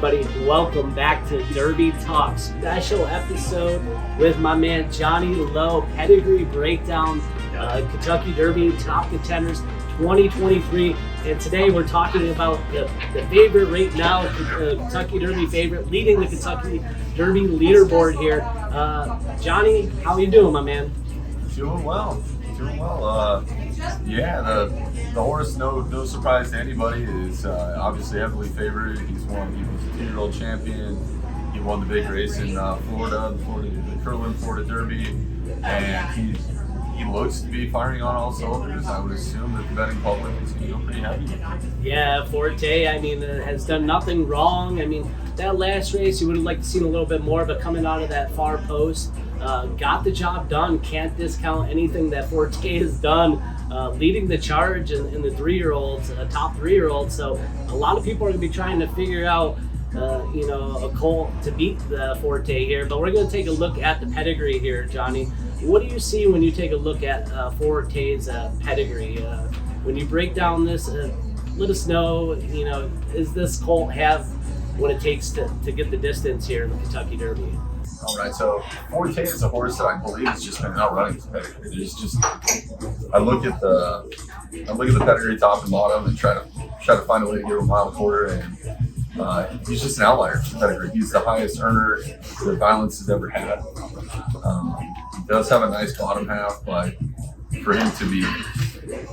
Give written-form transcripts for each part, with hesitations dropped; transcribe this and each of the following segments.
everybody? Welcome back to Derby Talk, special episode with my man Johnnie Lowe, Pedigree Breakdown, Kentucky Derby Top Contenders 2023. And today we're talking about the favorite right now, the Kentucky Derby favorite, leading the Kentucky Derby leaderboard here. Johnny, how you doing, my man? Doing well. The horse, no surprise to anybody, is obviously heavily favored. He was a 2-year-old champion. He won the big race in Florida, the Curlin Florida Derby, and he looks to be firing on all cylinders. I would assume that the betting public is going to go pretty heavy. Yeah, Forte, has done nothing wrong. That last race, you would have liked to see a little bit more, but coming out of that far post, got the job done. Can't discount anything that Forte has done, leading the charge in the 3-year-olds, top 3-year-olds. So a lot of people are going to be trying to figure out, a colt to beat the Forte here. But we're going to take a look at the pedigree here, Johnny. What do you see when you take a look at Forte's pedigree? When you break down this, let us know, is this colt have what it takes to get the distance here in the Kentucky Derby? All right, so Forte is a horse that I believe has just been outrunning his pedigree. I look at the pedigree top and bottom and try to find a way to give him a mile and a quarter, and he's just an outlier for pedigree. He's the highest earner that Violence has ever had. He does have a nice bottom half, but for him to be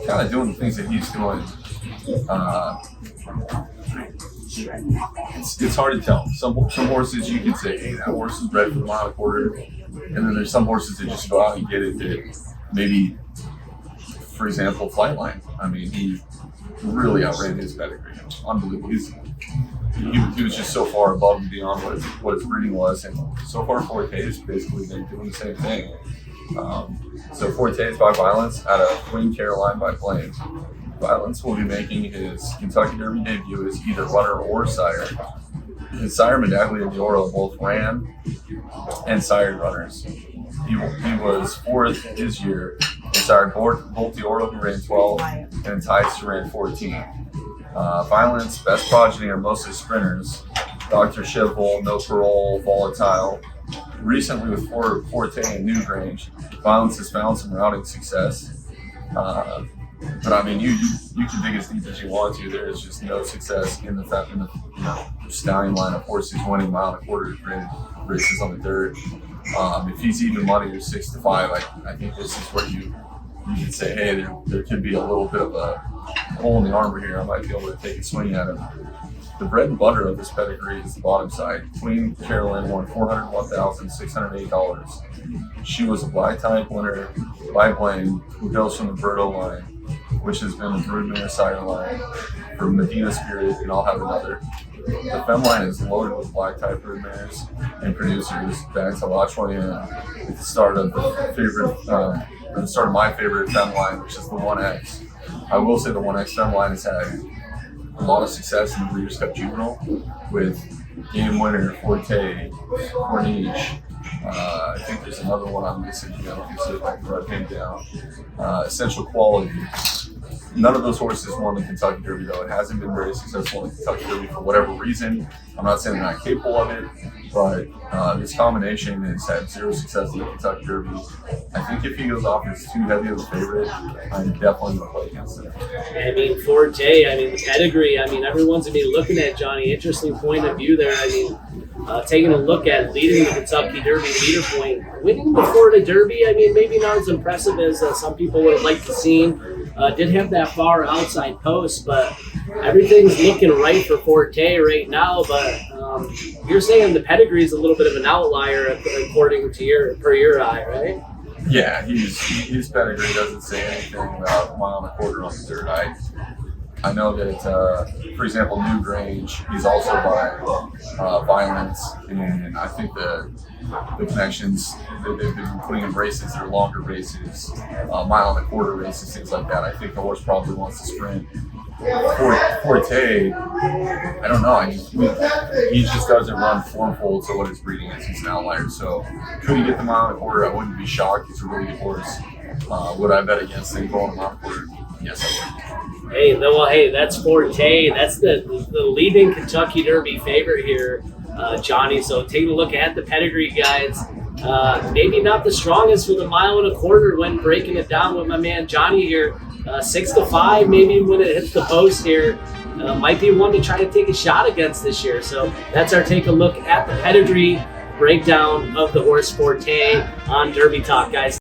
kind of doing the things that he's doing, it's hard to tell. Some horses you can say, hey, that horse is bred for the mile and a quarter, and then there's some horses that just go out and get it that maybe, for example, Flightline. He really outran his pedigree. Unbelievable. He was just so far above and beyond what his breeding was, and so far Forte has basically been doing the same thing. So Forte is by Violence out of Queen Caroline by Blaine. Violence will be making his Kentucky Derby debut as either runner or sire. His sire, Medaglia de Oro, both ran and sired runners. He was fourth his year and sired Bolt de Oro, who ran 12, and Tice, who ran 14. Violence, best progeny are mostly sprinters. Dr. Chevrolet, No Parole, Volatile. Recently with Forte and Newgrange, Violence has found some routing success. But you can dig as deep as you want to. There is just no success in the stallion line of horses winning mile and a quarter races on the dirt. If he's even money or 6-5, I think this is where you can say, hey, there could be a little bit of a hole in the armor here. I might be able to take a swing at him. The bread and butter of this pedigree is the bottom side. Queen Caroline won $401,608. She was a black type winner by Blaine, who goes from the Berto line, which has been the broodmare sire line for Medina Spirit, and I'll have another. The fem line is loaded with black type broodmares and producers. Back to La Troyenne at the start of my favorite fem line, which is the 1X. I will say the 1X fem line has had a lot of success in the Breeders' Cup Juvenile with game winner Forte, Corniche. I think there's another one I'm missing. Let me see if I can write him down. Essential Quality. None of those horses won the Kentucky Derby, though. It hasn't been very successful in the Kentucky Derby for whatever reason. I'm not saying they're not capable of it, but this combination has had zero success in the Kentucky Derby. I think if he goes off as too heavy of a favorite, I'm definitely going to play against him. Forte, the pedigree, everyone's going to be looking at Johnny. Interesting point of view there. Taking a look at leading the Kentucky Derby leader point, winning the Florida Derby, maybe not as impressive as some people would have liked to see. Did have that far outside post, but everything's looking right for Forte right now. But you're saying the pedigree is a little bit of an outlier according to your eye, right? Yeah, his pedigree doesn't say anything about a mile and a quarter on the dirt. I know that, for example, Newgrange, he's also by Violence, and I think the connections that they've been putting in races, they're longer races, mile and a quarter races, things like that. I think the horse probably wants to sprint. Forte, I don't know. He just doesn't run formful to what his breeding is. He's an outlier. So could he get the mile and a quarter? I wouldn't be shocked. He's a really good horse. Would I bet against him going a mile and a quarter? Yes, I would. Hey, that's Forte. That's the leading Kentucky Derby favorite here, Johnny. So taking a look at the pedigree guides, maybe not the strongest with a 1.25 miles when breaking it down with my man Johnny here. 6 to 5, maybe when it hits the post here, might be one to try to take a shot against this year. So that's our take a look at the pedigree breakdown of the horse Forte on Derby Talk, guys.